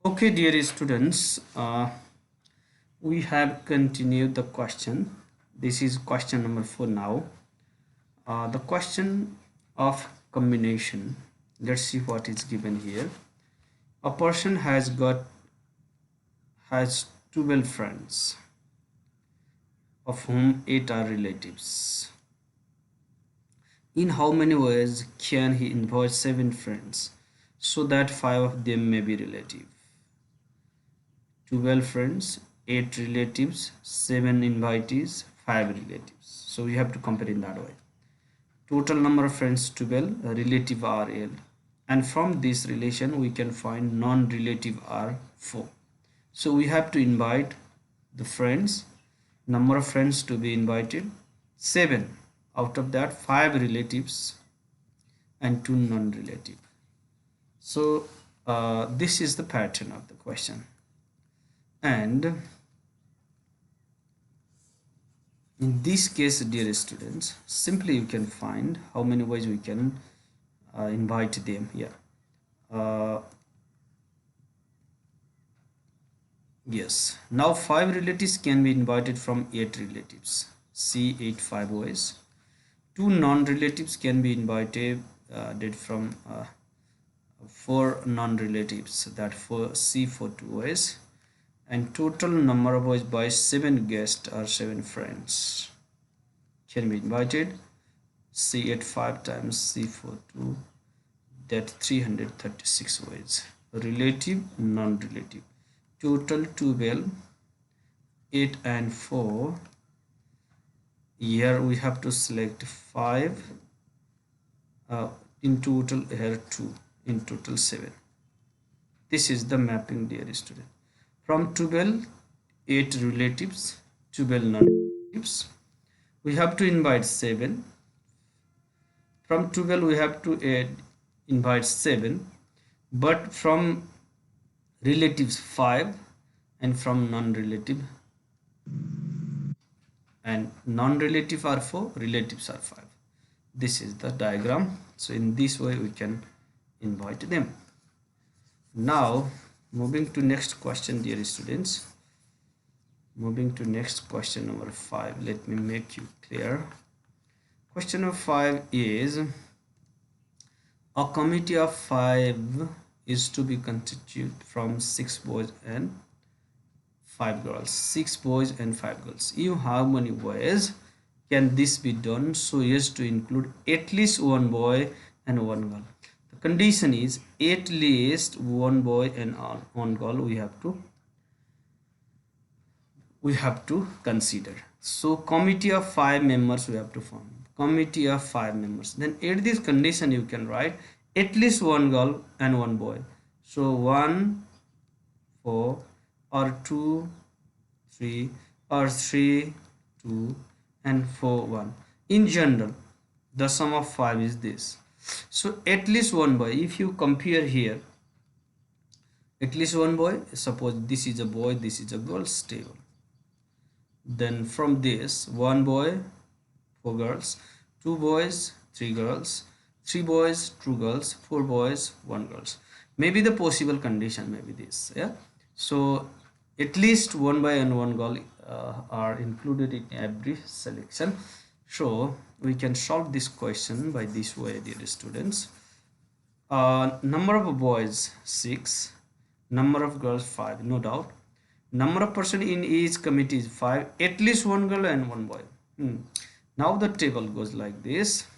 Okay, dear students, we have continued the question. This is question number 4 now. The question of combination. Let's see what is given here. A person has 12 friends, of whom 8 are relatives. In how many ways can he invite 7 friends so that 5 of them may be relative? 12 friends, 8 relatives, 7 invitees, 5 relatives. So we have to compare in that way. Total number of friends 12, relative are L. And from this relation we can find non-relative are 4. So we have to invite the friends, number of friends to be invited 7. Out of that 5 relatives and 2 non-relative. So this is the pattern of the question. And in this case, dear students, simply you can find how many ways we can invite them here. Yes, now 5 relatives can be invited from 8 relatives. See 8 5 ways. 2 non-relatives can be invited from 4 non-relatives, that for C for 2 ways. And total number of ways by 7 guests or 7 friends can be invited. C at 5 times C for 2, that 336 ways. Relative, non-relative. Total 12, 8 and 4. Here we have to select 5. In total here 2. In total 7. This is the mapping, dear student. From 12, 8 relatives, 12 non-relatives. We have to invite 7. From 12 we have to invite 7. But from relatives 5 and from non-relative. And non-relative are 4, relatives are 5. This is the diagram. So in this way we can invite them. Now moving to next question, dear students. Moving to next question number 5. Let me make you clear. Question number 5 is a committee of 5 is to be constituted from 6 boys and 5 girls. 6 boys and 5 girls. In how many ways can this be done so as to include at least one boy and one girl? The condition is at least one boy and one girl we have to consider. So committee of 5 members we have to form. Committee of 5 members. Then at this condition you can write at least one girl and one boy. So 1, 4 or 2, 3 or 3, 2 and 4, 1. In general, the sum of 5 is this. So at least one boy. If you compare here, at least one boy, suppose this is a boy, this is a girl, stable. Then from this, one boy, 4 girls, 2 boys, 3 girls, 3 boys, 2 girls, 4 boys, 1 girls. Maybe the possible condition may be this. Yeah. So at least one boy and one girl are included in every selection. So we can solve this question by this way, dear students. Number of boys 6, number of girls 5, no doubt. Number of person in each committee is 5, at least one girl and one boy. Now the table goes like this.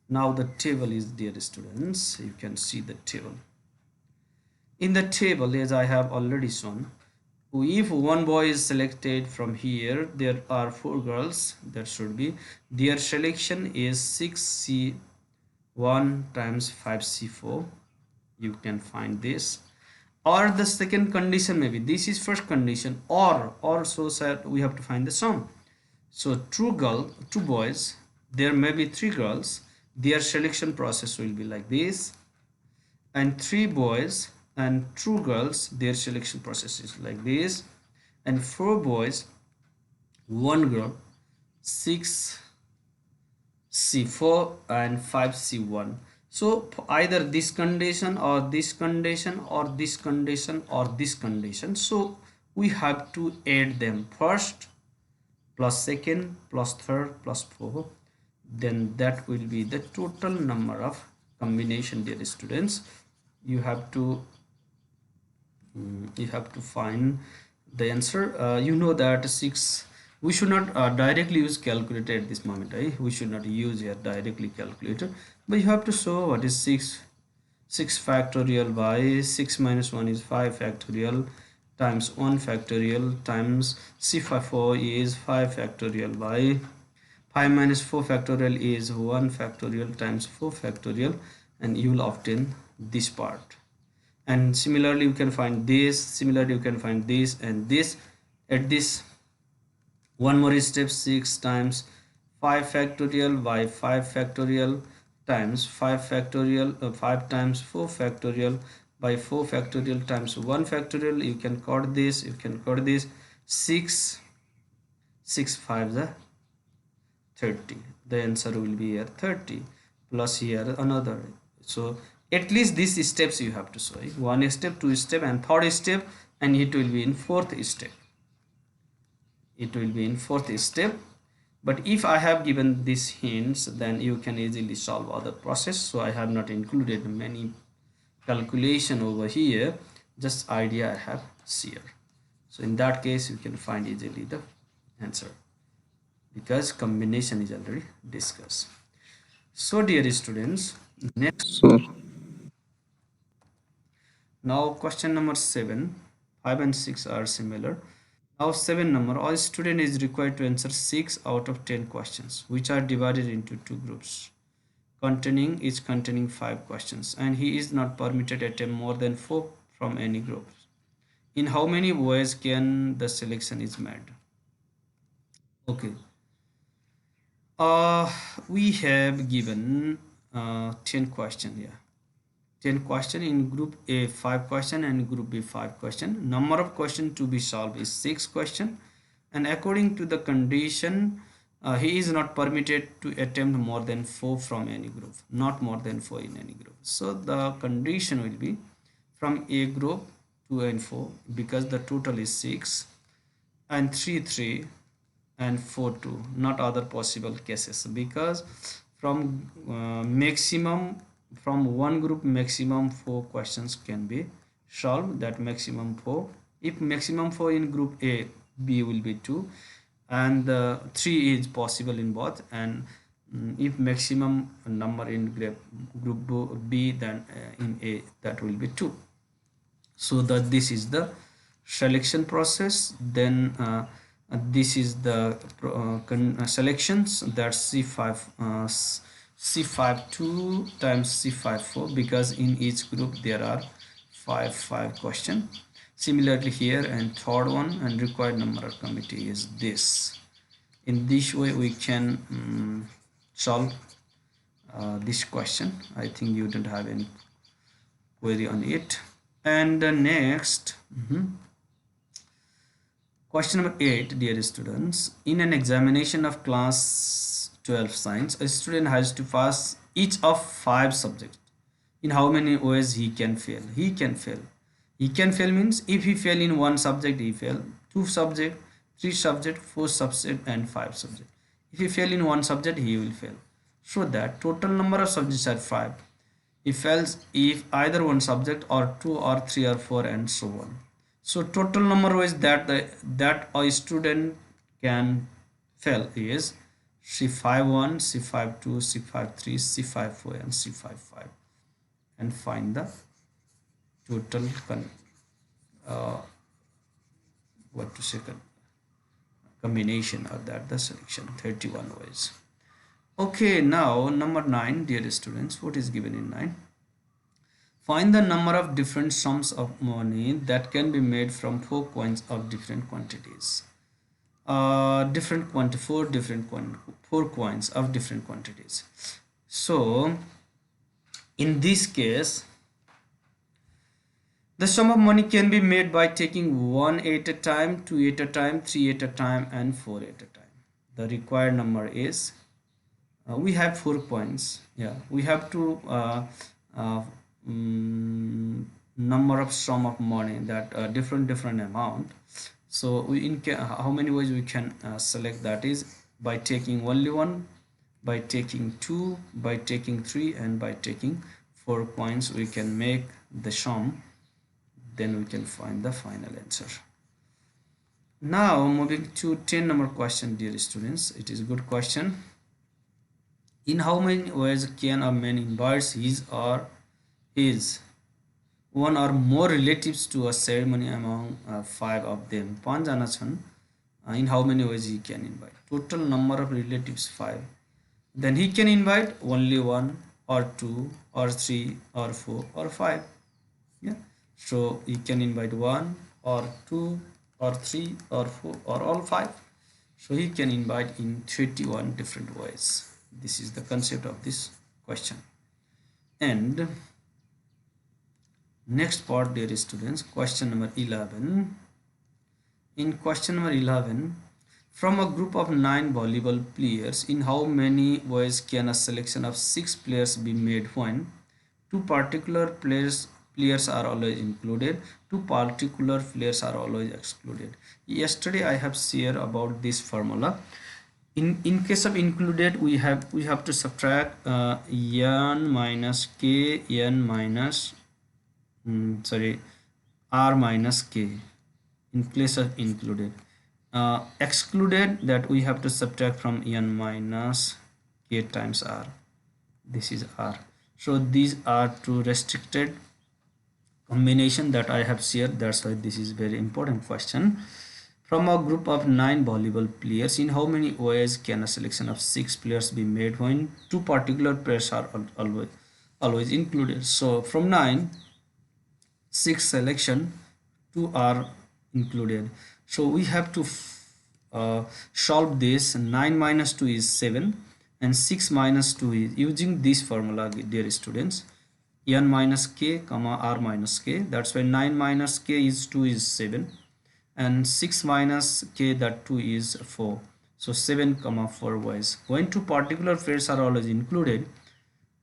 Now the table is, dear students, you can see the table. In the table, as I have already shown, if one boy is selected from here, there are 4 girls, that should be, their selection is 6C1 times 5C4. You can find this. Or the second condition maybe, this is first condition, or so said we have to find the sum. So 2 boys, there may be 3 girls, their selection process will be like this, and 3 boys and 2 girls, their selection process is like this, and 4 boys, 1 girl, 6C4 and 5C1. So either this condition or this condition or this condition or this condition, so we have to add them, first plus second plus third plus fourth, then that will be the total number of combination, dear students. You have to find the answer. You know that 6, we should not directly use calculator at this moment, right? We should not use here directly calculator, but you have to show what is 6 factorial by 6 minus 1 is 5 factorial times 1 factorial times c4 is 5 factorial by 5 minus 4 factorial is 1 factorial times 4 factorial, and you will obtain this part. And similarly you can find this, similarly you can find this and this. At this one more step, 6 times 5 factorial by 5 factorial times 5 factorial 5 times 4 factorial by 4 factorial times 1 factorial. You can cut this, you can cut this. 6 5 the 30, the answer will be here 30 plus here another. So at least these steps you have to show, one step, two step and third step, and it will be in fourth step, it will be in fourth step. But if I have given these hints, then you can easily solve other process. So I have not included many calculation over here, just idea I have here. So in that case you can find easily the answer, because combination is already discussed. So dear students, next, now question number 7, 5 and 6 are similar. Now 7 number, a student is required to answer 6 out of 10 questions, which are divided into 2 groups containing 5 questions, and he is not permitted to attempt more than 4 from any group. In how many ways can the selection is made? Okay, we have given 10 question here. 10 question in group A, 5 question, and group B 5 question. Number of question to be solved is 6 question, and according to the condition, he is not permitted to attempt more than 4 from any group, not more than 4 in any group. So the condition will be from A group 2 and 4, because the total is 6, and 3 and 4 2, not other possible cases, because from maximum, from one group maximum 4 questions can be solved, that maximum 4. If maximum 4 in group A, B will be 2, and 3 is possible in both, and if maximum number in group B, then in A that will be 2. So that this is the selection process. Then this is the selections, that C5 2 times C5 4, because in each group there are 5 question. Similarly here, and third one, and required number of committee is this. In this way we can solve this question. I think you don't have any query on it. And next, question number 8, dear students. In an examination of class 12 science, a student has to pass each of 5 subjects. In how many ways he can fail? He can fail. He can fail means if he fail in one subject, he fail 2 subject, 3 subject, 4 subject, and 5 subject. If he fail in one subject, he will fail. So that total number of subjects are 5. He fails if either one subject or 2 or 3 or 4 and so on. So total number ways that a student can fail is C51, C52, C53, C54, and C55, and find the total combination, or that the selection 31 ways. Okay, now number 9, dear students, what is given in 9? Find the number of different sums of money that can be made from 4 coins of different quantities. 4 coins of different quantities. So in this case, the sum of money can be made by taking 1 at a time, 2 at a time, 3 at a time, and 4 at a time. The required number is We have 4 points. Yeah, we have to uh, mm, number of sum of money that different amount. So we how many ways we can select, that is by taking only one, by taking two, by taking three, and by taking 4 points we can make the sum. Then we can find the final answer. Now moving to 10 number question, dear students. It is a good question. In how many ways can a man invite his one or more relatives to a ceremony among five of them? पाँचजना छन्. In how many ways he can invite? Total number of relatives five. Then he can invite only one or two or three or four or five. Yeah. So he can invite one or two or three or four or all five. So he can invite in 31 different ways. This is the concept of this question. And next part, dear students, question number 11. In question number 11, from a group of 9 volleyball players, in how many ways can a selection of 6 players be made when two particular players are always included, two particular players are always excluded? Yesterday I have shared about this formula. In case of included, we have to subtract n minus k n minus r minus k in place of included. Excluded, that we have to subtract from n minus k times r. This is r. So these are two restricted combination that I have shared. That's why this is very important question. From a group of 9 volleyball players, in how many ways can a selection of 6 players be made when two particular players are always included? So from 9, 6 selection, 2 are included. So we have to solve this. 9 minus 2 is 7 and 6 minus 2 is, using this formula, dear students, n minus k comma r minus k. That's why 9 minus k is 2 is 7 and 6 minus k, that 2 is 4. So 7 comma 4 ways. When two particular pairs are always included,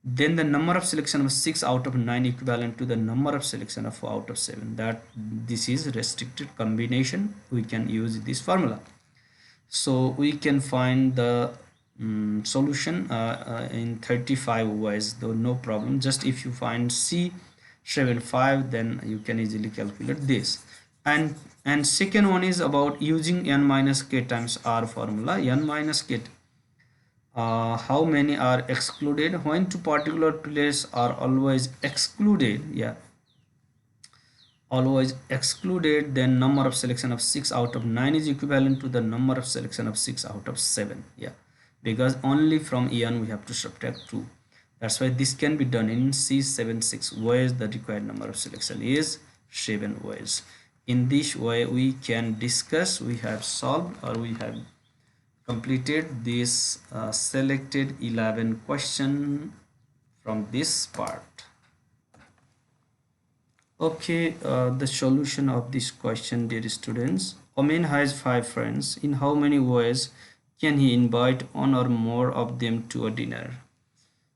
then the number of selection of 6 out of 9 equivalent to the number of selection of 4 out of 7. That this is restricted combination. We can use this formula. So we can find the solution in 35 ways, though no problem. Just if you find C75, then you can easily calculate this. And second one is about using n minus k times r formula. N minus k, how many are excluded when two particular players are always excluded? Yeah, always excluded, then number of selection of 6 out of 9 is equivalent to the number of selection of 6 out of 7. Yeah, because only from n we have to subtract 2. That's why this can be done in C76 ways. The required number of selection is 7 ways. In this way we can discuss, we have solved, or we have completed this selected 11 question from this part. Okay, the solution of this question, dear students. A man has 5 friends. In how many ways can he invite one or more of them to a dinner?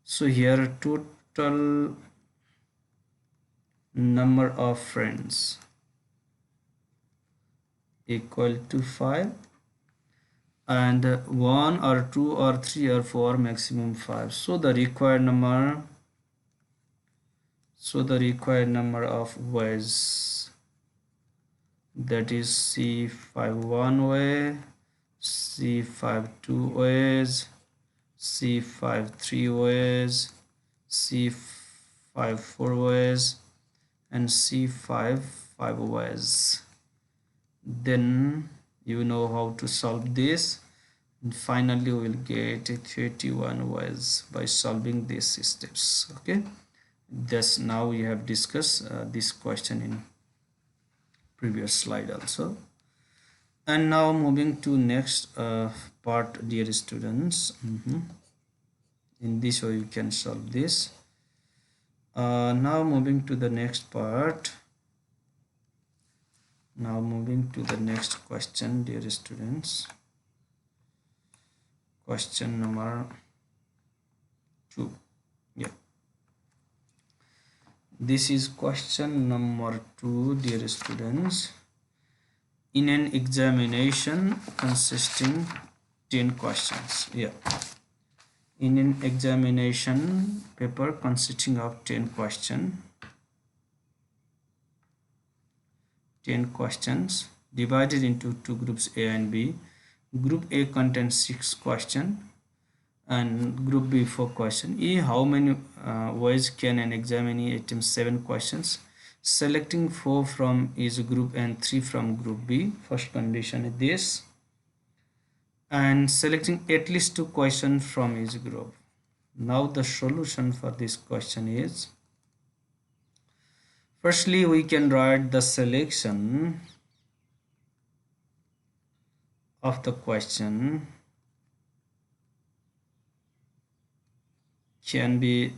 So here total number of friends equal to 5, and 1 or 2 or 3 or 4, maximum 5. So the required number of ways, that is C51 way, C52 ways, C53 ways, C54 ways, and C55 ways. Then you know how to solve this, and finally we will get 31 ways by solving these steps. Okay, thus now we have discussed this question in previous slide also. And now moving to next part, dear students. In this way you can solve this. Now moving to the next part. Now moving to the next question, dear students. Question number 2. Yeah, this is question number 2, dear students. In an examination consisting 10 questions. Yeah, in an examination paper consisting of 10 questions divided into two groups A and B. Group A contains 6 questions and group B 4 questions. How many ways can an examinee attempt 7 questions? Selecting 4 from each group and 3 from group B. First condition is this. And selecting at least 2 questions from each group. Now the solution for this question is, firstly we can write the selection of the question can be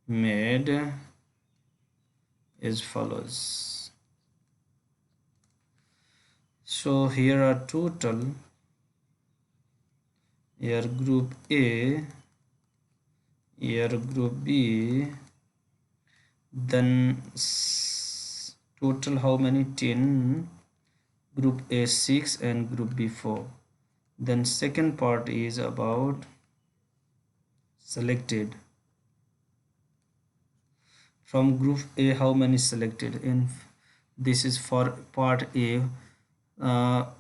made as follows. So here are total, here group A, here group B, then total how many? 10, group A 6 and group B 4. Then second part is about selected. From group A how many selected? In this is for part A.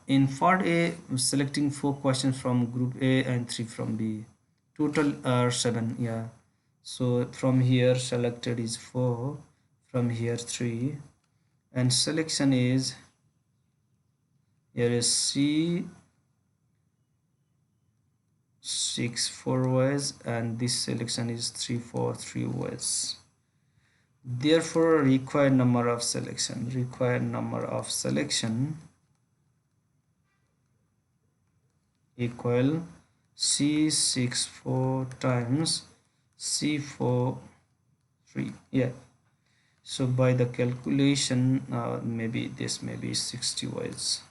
In part A selecting 4 questions from group A and 3 from B. Total are 7. Yeah, so from here selected is 4, from here 3, and selection is, here is C 6 4 ways, and this selection is 3 4 3 ways. Therefore required number of selection equal C6 4 times C4 3. Yeah, so by the calculation maybe this may be 60 ways.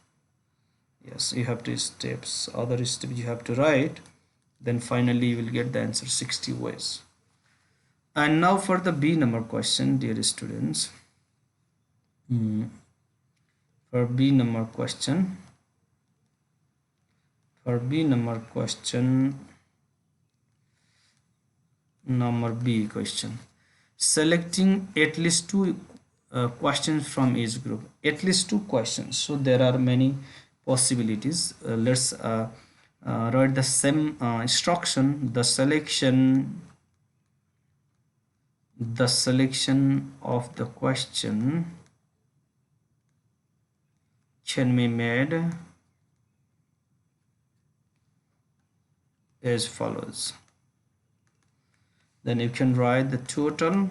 Yes, you have to steps, other steps you have to write, then finally you will get the answer 60 ways. And now for the B number question, dear students. For B number question, number B question, selecting at least 2 questions from each group. At least 2 questions, so there are many possibilities. Let's write the same instruction. The selection of the question can be made as follows. Then you can write the total,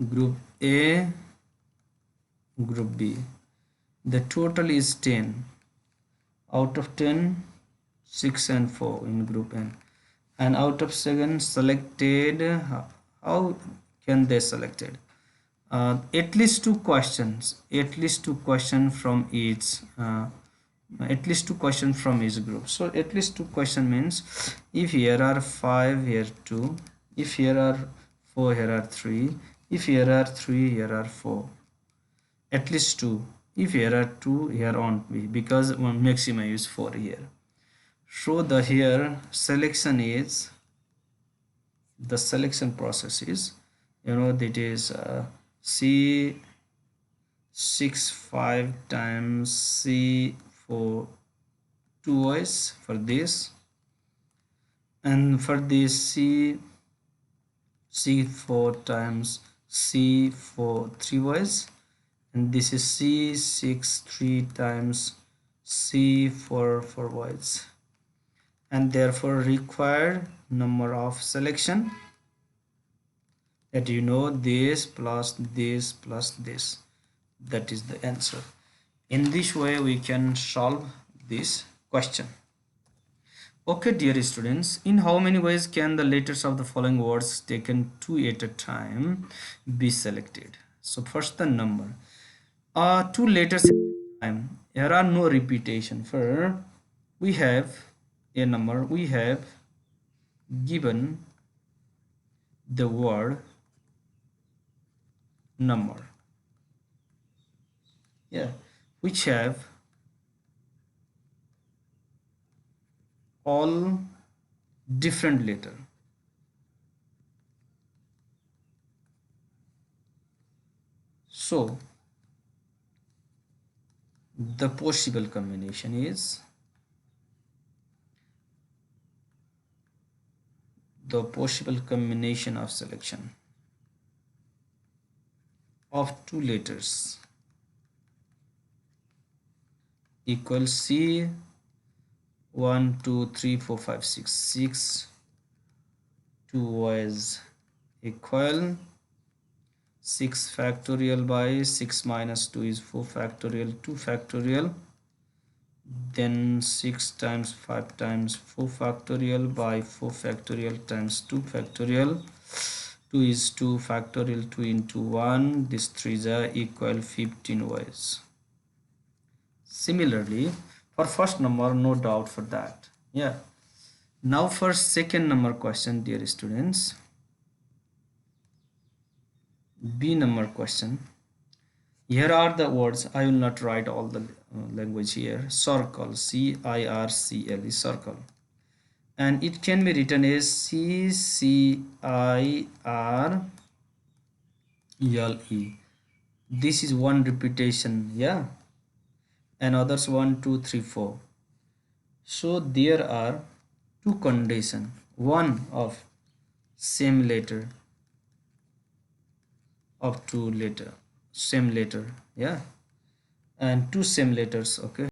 group A, group B. The total is 10. Out of 10, 6 and 4 in group N. And out of 7 selected, how can they selected? At least 2 questions, from each, at least 2 questions from each group. So at least 2 questions means, if here are 5, here 2, if here are 4, here are 3, if here are 3, here are 4. At least 2. If here are 2, here won't be, because one maximum is 4 here. So the here selection is, the selection process is, that is C6 5 times C4 2 ways for this, and for this C4 times C4 3 ways, and this is C6 3 times C4 4 ways. And therefore required number of selection, that this plus this plus this, that is the answer. In this way we can solve this question. Okay, dear students, in how many ways can the letters of the following words taken 2 at a time be selected? So first the number, 2 letters at a time. There are no repetition. For we have a number, we have given the word number, yeah, which have all different letter. So the possible combination is the possible combination of selection of two letters equals C 1 2 3 4 5 6 6 2 was equal 6 factorial by 6 minus 2 is 4 factorial 2 factorial, then 6 times 5 times 4 factorial by 4 factorial times 2 factorial, 2 is 2 factorial 2 into 1, this 3 are equal 15 ways. Similarly for first number, no doubt for that. Yeah, now for second number question, dear students, B number question. Here are the words. I will not write all the language here. Circle, C-I-R-C-L is circle, and it can be written as C-C-I-R-L-E. This is one repetition, yeah, and others 1 2 3 4. So there are two conditions, one of same letter of two letter, same letter, yeah, and two same letters, okay.